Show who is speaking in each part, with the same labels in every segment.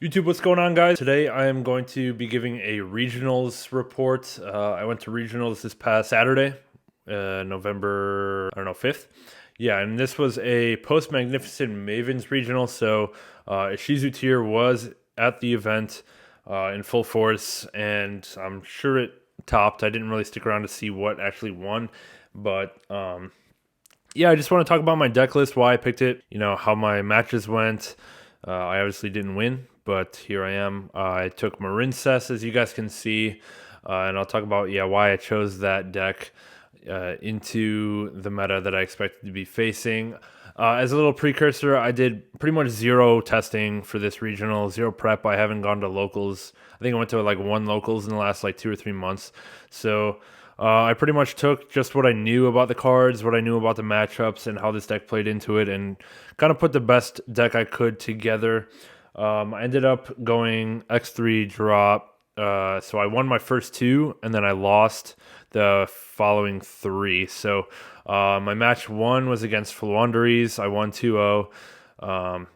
Speaker 1: YouTube, what's going on, guys? Today I am going to be giving a regionals report. I went to regionals this past Saturday, November, 5th. Yeah, and this was a post-Magnificent Mavens regional, so ISHIZU-TEAR was at the event in full force, and I'm sure it topped. I didn't really stick around to see what actually won, but yeah, I just want to talk about my deck list, why I picked it, how my matches went. I obviously didn't win, but here I am. I took Marincess, as you guys can see, and I'll talk about why I chose that deck into the meta that I expected to be facing. As a little precursor, I did pretty much zero testing for this regional, zero prep. I haven't gone to locals. I think I went to like one locals in the last like 2 or 3 months. So I pretty much took just what I knew about the cards, what I knew about the matchups, and how this deck played into it, and kind of put the best deck I could together. I ended up going X3 drop. So I won my first two, and then I lost the following three. So my match one was against Fluanderies. I won 2-0.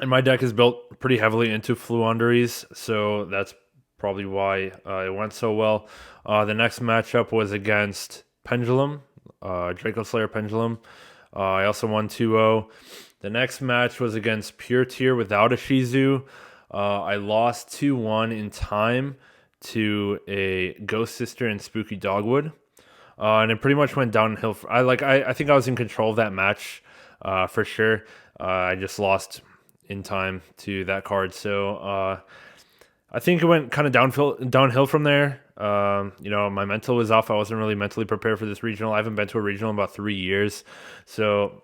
Speaker 1: And my deck is built pretty heavily into Fluanderies, so that's probably why it went so well. The next matchup was against Pendulum, Draco Slayer Pendulum. I also won 2-0. The next match was against Pure Tier without a Shizu. I lost 2-1 in time to a Ghost Sister and Spooky Dogwood. And it pretty much went downhill. I think I was in control of that match for sure. I just lost in time to that card. So I think it went kind of downhill from there. My mental was off. I wasn't really mentally prepared for this regional. I haven't been to a regional in about 3 years. So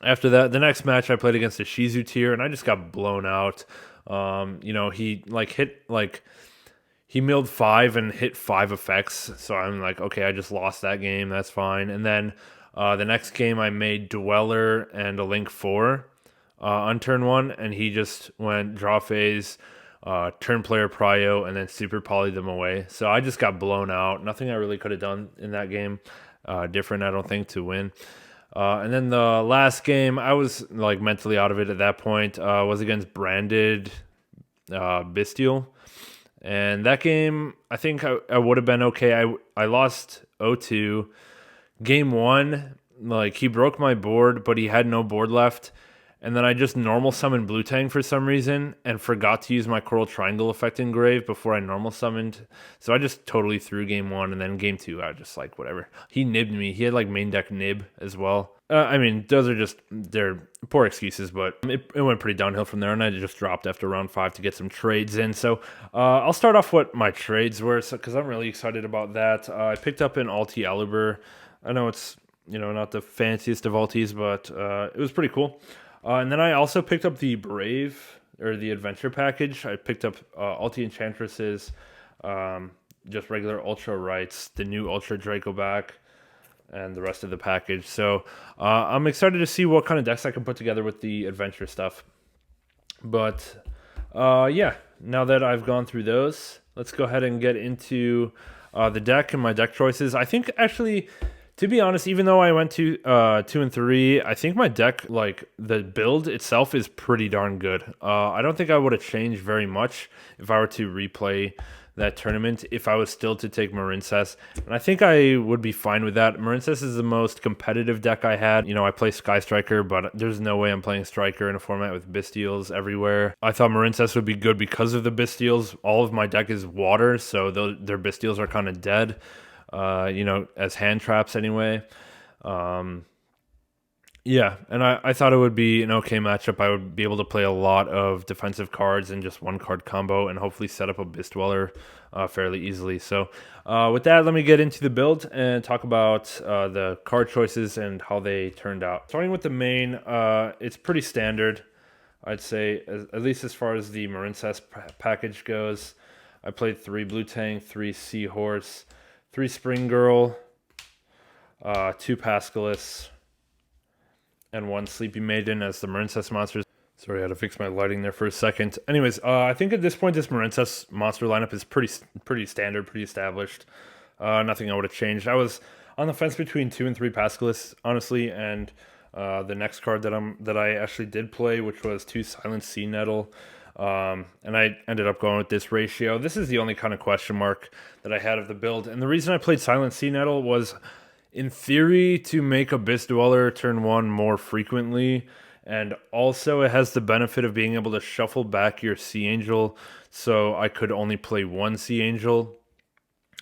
Speaker 1: after that, the next match I played against a ISHIZU-TEAR, and I just got blown out. He milled 5 and hit 5 effects. So I'm like, okay, I just lost that game. That's fine. And then the next game I made Dweller and a Link 4 on turn 1, and he just went draw phase, turn player prio, and then super polyed them away. So I just got blown out. Nothing I really could have done in that game different, I don't think, to win. And then the last game, I was like mentally out of it at that point, was against Branded Bestial. And that game, I think I would have been okay. I lost 0-2. Game 1, like he broke my board, but he had no board left. And then I just normal summoned Blue Tang for some reason and forgot to use my Coral Triangle effect engrave before I normal summoned. So I just totally threw game 1, and then game 2, I was just like, whatever. He nibbed me. He had like main deck nib as well. Those are just, they're poor excuses, but it went pretty downhill from there, and I just dropped after round 5 to get some trades in. So I'll start off what my trades were, because I'm really excited about that. I picked up an Alti Aliber. I know it's, not the fanciest of Altis, but it was pretty cool. And then I also picked up the Brave, or the Adventure package. I picked up Alti Enchantresses, just regular Ultra Rights, the new Ultra Draco back, and the rest of the package. So I'm excited to see what kind of decks I can put together with the Adventure stuff. But yeah, now that I've gone through those, let's go ahead and get into the deck and my deck choices. I think actually, to be honest, even though I went to 2 and 3, I think my deck, like the build itself, is pretty darn good. I don't think I would have changed very much if I were to replay that tournament, if I was still to take Marincess. And I think I would be fine with that. Marincess is the most competitive deck I had. I play Sky Striker, but there's no way I'm playing Striker in a format with Bystials everywhere. I thought Marincess would be good because of the Bystials. All of my deck is water, so their Bystials are kind of dead. As hand traps anyway. Yeah, and I thought it would be an okay matchup. I would be able to play a lot of defensive cards in just one card combo and hopefully set up a Beast Dweller fairly easily. So with that, let me get into the build and talk about the card choices and how they turned out. Starting with the main, it's pretty standard, I'd say, at least as far as the Marincess package goes. I played 3 Blue Tang, 3 Seahorse, 3 Spring Girl, 2 Pascalis, and 1 Sleepy Maiden as the Marincess monsters. Sorry, I had to fix my lighting there for a second. Anyways, I think at this point this Marincess monster lineup is pretty standard, pretty established. Nothing I would have changed. I was on the fence between 2 and 3 Pascalis, honestly, and the next card that I actually did play, which was 2 Silent Sea Nettle. And I ended up going with this ratio. This is the only kind of question mark that I had of the build. And the reason I played Silent Sea Nettle was, in theory, to make Abyss Dweller turn 1 more frequently. And also, it has the benefit of being able to shuffle back your Sea Angel, so I could only play one Sea Angel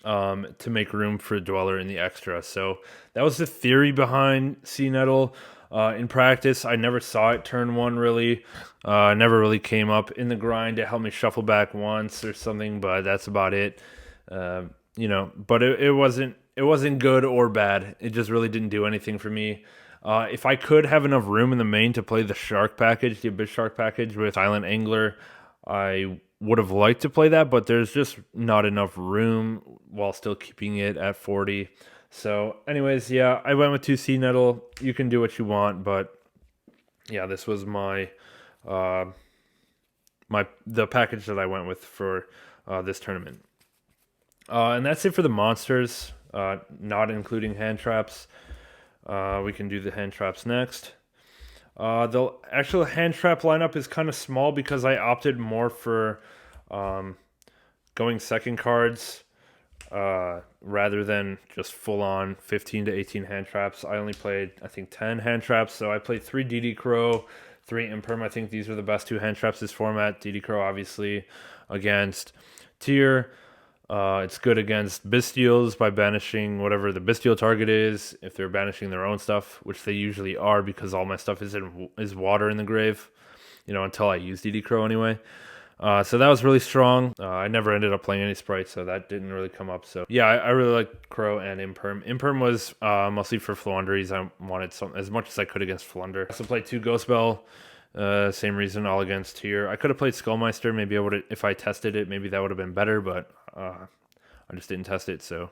Speaker 1: to make room for Dweller in the extra. So that was the theory behind Sea Nettle. In practice, I never saw it turn 1 really. Never really came up in the grind. It helped me shuffle back once or something, but that's about it. But it wasn't good or bad. It just really didn't do anything for me. If I could have enough room in the main to play the Shark package, the Abyss Shark package with Silent Angler, I would have liked to play that, but there's just not enough room while still keeping it at 40. So anyways, yeah, I went with 2 Sea Nettle. You can do what you want, but yeah, this was the package that I went with for this tournament. And that's it for the monsters, not including hand traps. We can do the hand traps next. The actual hand trap lineup is kind of small because I opted more for going second cards rather than just full on 15 to 18 hand traps. I only played, I think, 10 hand traps. So I played 3 DD Crow, 3 Imperm. I think these are the best 2 hand traps this format. DD Crow, obviously, against Tear. It's good against Bestials by banishing whatever the Bestial target is, if they're banishing their own stuff, which they usually are because all my stuff is water in the grave, until I use DD Crow anyway. So that was really strong. I never ended up playing any sprites, so that didn't really come up. So yeah, I really like Crow and Imperm. Imperm was mostly for Floowandereeze. I wanted some as much as I could against Flunder. I also played 2 Ghost Bell. Same reason, all against Tear. I could have played Skullmeister. Maybe I would have, if I tested it, maybe that would have been better, but I just didn't test it, so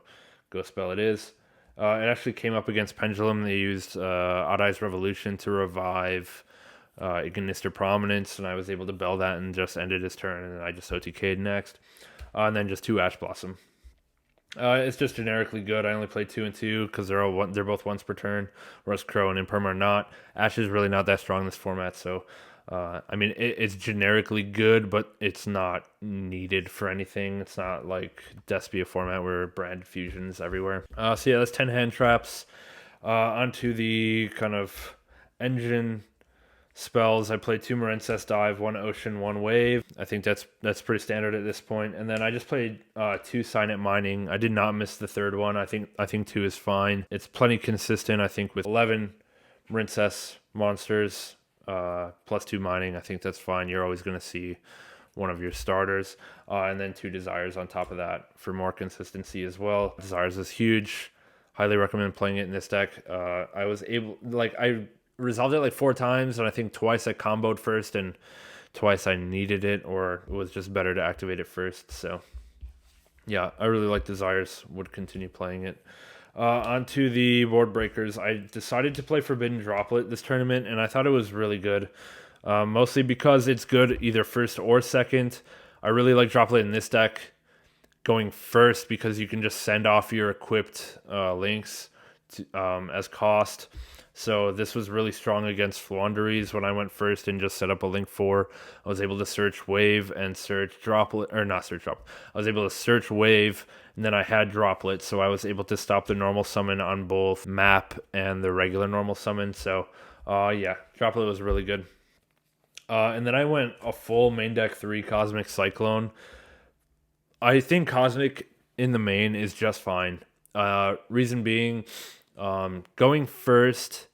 Speaker 1: Ghost Spell it is. It actually came up against Pendulum. They used Odd Eyes Revolution to revive Ignister Prominence, and I was able to bell that and just ended his turn, and I just OTK'd next. And then just 2 Ash Blossom. It's just generically good. I only played 2 and 2 because they're both once per turn, whereas Crow and Imperm are not. Ash is really not that strong in this format, so it's generically good, but it's not needed for anything. It's not like Despia format where brand fusions everywhere. So yeah, that's 10 hand traps. Onto the kind of engine spells. I played 2 Marincess Dive, 1 Ocean, 1 Wave. I think that's pretty standard at this point. And then I just played 2 Signet Mining. I did not miss the third one. I think 2 is fine. It's plenty consistent. I think with 11 Marincess monsters plus 2 mining, I think that's fine. You're always going to see one of your starters. And then 2 Desires on top of that for more consistency as well. Desires is huge. Highly recommend playing it in this deck. I resolved it like 4 times, and I think twice I comboed first, and twice I needed it, or it was just better to activate it first. So yeah, I really like Desires. Would continue playing it. Onto the board breakers. I decided to play Forbidden Droplet this tournament, and I thought it was really good. Mostly because it's good either first or second. I really like Droplet in this deck going first because you can just send off your equipped links as cost. So this was really strong against Floowandereeze. When I went first and just set up a link 4, I was able to search Wave and search Droplet, or not search Droplet. I was able to search Wave, and then I had Droplet, so I was able to stop the normal summon on both map and the regular normal summon. So yeah, Droplet was really good. And then I went a full main deck 3 Cosmic Cyclone. I think Cosmic in the main is just fine. Reason being, going first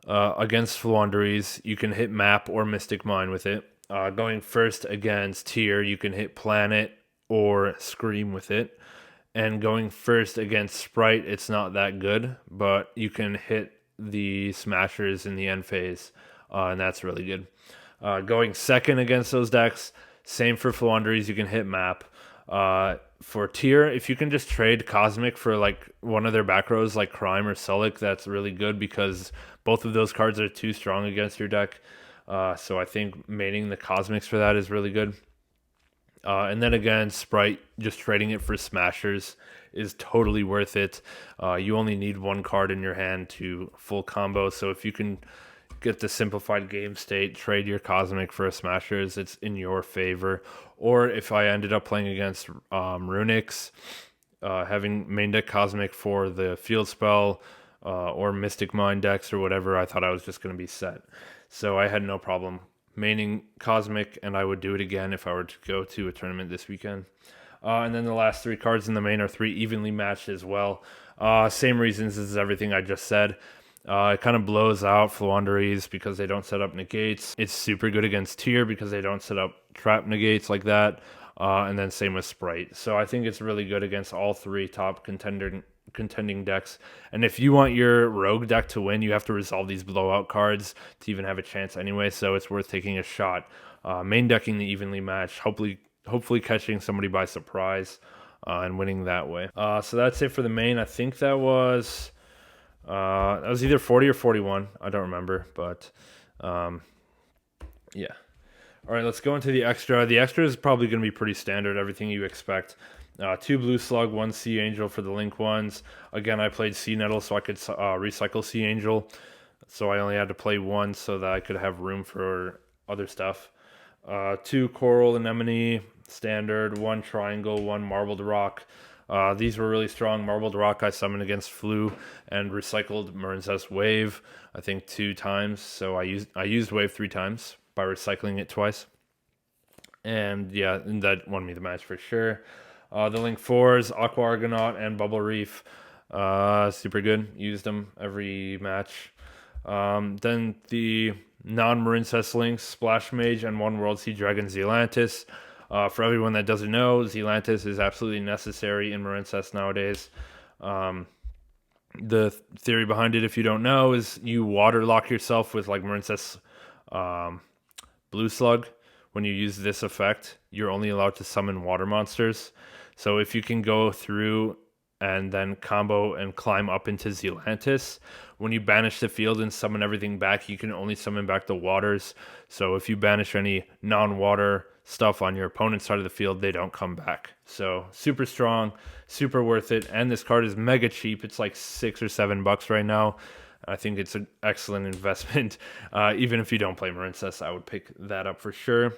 Speaker 1: against Floowandereeze, you can hit Map or Mystic Mine with it. Going first against Tear, you can hit Planet or Scream with it. And going first against Sprite, it's not that good, but you can hit the Smashers in the end phase, and that's really good. Going second against those decks, same for Floowandereeze, you can hit Map. For Tear, if you can just trade Cosmic for like one of their back rows like Crime or Sulik, that's really good because both of those cards are too strong against your deck. So I think maining the Cosmics for that is really good. And then again, Sprite, just trading it for Smashers is totally worth it. You only need 1 card in your hand to full combo. So if you can get the simplified game state, trade your Cosmic for a Smashers, it's in your favor. Or if I ended up playing against Runix, having main deck Cosmic for the field spell or Mystic Mind decks or whatever, I thought I was just going to be set. So I had no problem maining Cosmic, and I would do it again if I were to go to a tournament this weekend. And then the last 3 cards in the main are 3 evenly matched as well. Same reasons as everything I just said. It kind of blows out Fluanderies because they don't set up negates. It's super good against Tier because they don't set up trap negates like that. And then same with Sprite. So I think it's really good against all 3 top contending decks. And if you want your rogue deck to win, you have to resolve these blowout cards to even have a chance anyway. So it's worth taking a shot. Main decking the evenly matched, hopefully catching somebody by surprise and winning that way. So that's it for the main. I think that was either 40 or 41. I don't remember, but yeah. All right, let's go into the extra. The extra is probably going to be pretty standard, everything you expect. 2 Blue Slug, 1 Sea Angel for the Link ones. Again, I played Sea Nettle so I could recycle Sea Angel. So I only had to play 1 so that I could have room for other stuff. 2 Coral Anemone, standard. 1 Triangle, 1 Marbled Rock. These were really strong. Marbled Rock I summoned against Flu and recycled Marincess Wave, I think 2 times. So I used Wave 3 times by recycling it twice. And yeah, and that won me the match for sure. The Link 4s, Aqua Argonaut and Bubble Reef, super good. Used them every match. Then the non-Marincess links, Splash Mage and 1 World Sea Dragon Zealantis. For everyone that doesn't know, Zealantis is absolutely necessary in Marincess nowadays. The theory behind it, if you don't know, is you water lock yourself with like Marincess Blue Slug. When you use this effect, you're only allowed to summon water monsters. So if you can go through and then combo and climb up into Zealantis, when you banish the field and summon everything back, you can only summon back the waters. So if you banish any non-water stuff on your opponent's side of the field, they don't come back. So super strong, super worth it. And this card is mega cheap. It's like $6 or $7 right now. I think it's an excellent investment. Even if you don't play Marincess, I would pick that up for sure.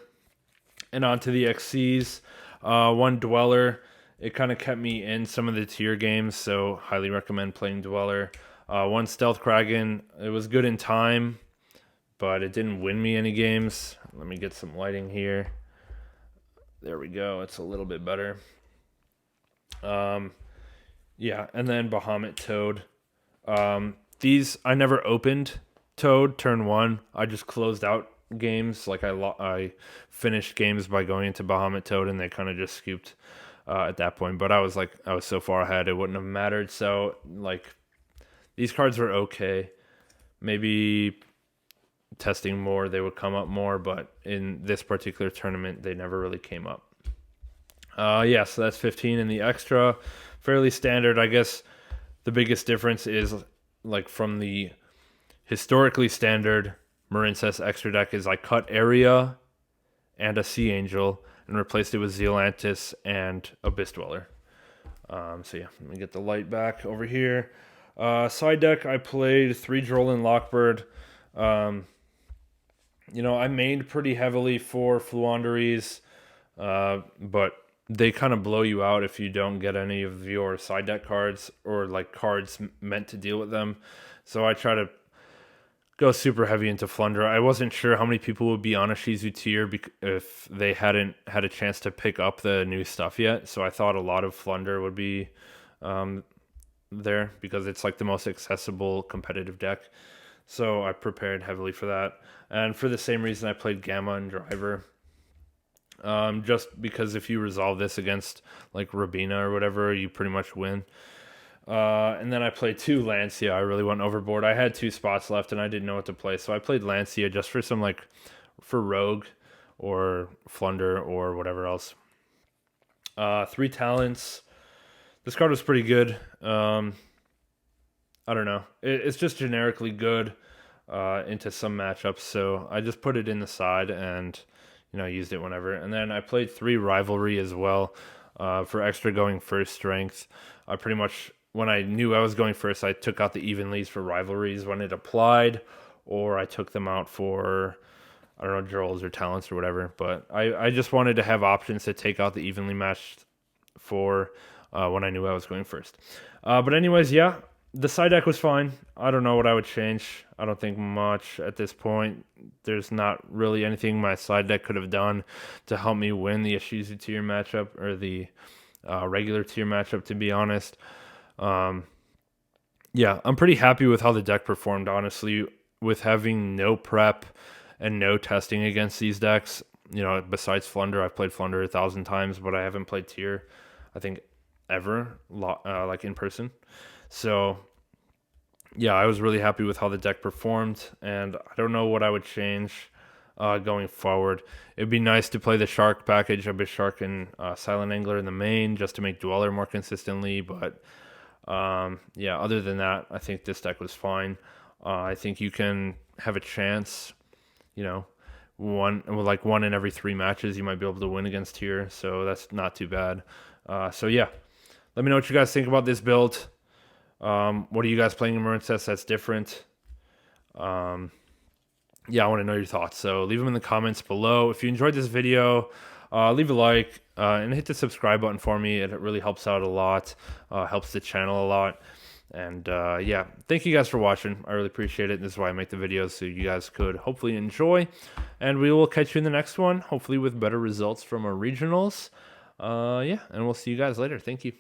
Speaker 1: And on to the XCs. 1 Dweller. It kind of kept me in some of the tier games, so highly recommend playing Dweller. 1 Stealth Kraken. It was good in time, but it didn't win me any games. Let me get some lighting here. There we go. It's a little bit better. Yeah, and then Bahamut Toad. These, I never opened Toad turn 1. I just closed out games. Like I finished games by going into Bahamut Toad, and they kind of just scooped at that point. But I was so far ahead, it wouldn't have mattered. So like these cards were okay. Maybe testing more, they would come up more, but in this particular tournament, they never really came up. Yeah, so that's 15 in the extra. Fairly standard. I guess the biggest difference is like from the historically standard Marincess extra deck is I cut Area and a Sea Angel and replaced it with Zealantis and Abyss Dweller. So yeah, let me get the light back over here. Side deck, I played 3 Droll Lockbird. I mained pretty heavily for Fluanderies, but they kind of blow you out if you don't get any of your side deck cards or like cards meant to deal with them. So I try to go super heavy into Flunder. I wasn't sure how many people would be on ISHIZU-TEAR if they hadn't had a chance to pick up the new stuff yet. So I thought a lot of Flunder would be there because it's like the most accessible competitive deck. So I prepared heavily for that. And for the same reason, I played Gamma and Driver. Just because if you resolve this against like Rabina or whatever, you pretty much win. And then I played 2 Lancia. I really went overboard. I had 2 spots left and I didn't know what to play. So I played Lancia just for for Rogue or Flunder or whatever else. 3 Talents. This card was pretty good. I don't know. It's just generically good into some matchups. So I just put it in the side and used it whenever. And then I played 3 Rivalry as well for extra going first strength. I pretty much, when I knew I was going first, I took out the Evenlies for Rivalries when it applied, or I took them out for, I don't know, draws or talents or whatever. But I just wanted to have options to take out the evenly matched for when I knew I was going first. But anyways, yeah, the side deck was fine. I don't know what I would change. I don't think much at this point. There's not really anything my side deck could have done to help me win the ISHIZU-TEAR matchup or the regular tier matchup, to be honest. Yeah, I'm pretty happy with how the deck performed, honestly, with having no prep and no testing against these decks. You know, besides Flunder, I've played Flunder 1,000 times, but I haven't played Tier, I think, ever, like in person. So, yeah, I was really happy with how the deck performed, and I don't know what I would change going forward. It'd be nice to play the Shark package, a Shark and Silent Angler in the main, just to make Dweller more consistently, but yeah, other than that, I think this deck was fine. I think you can have a chance, you know, one in every 3 matches you might be able to win against Tier, so that's not too bad. So yeah, let me know what you guys think about this build. What are you guys playing in Marincess that's different? Yeah, I want to know your thoughts, so leave them in the comments below. If you enjoyed this video, leave a like and hit the subscribe button for me. It really helps out a lot, helps the channel a lot. And yeah, thank you guys for watching. I really appreciate it. This is why I make the videos, so you guys could hopefully enjoy. And we will catch you in the next one, hopefully with better results from our regionals. Yeah, and we'll see you guys later. Thank you.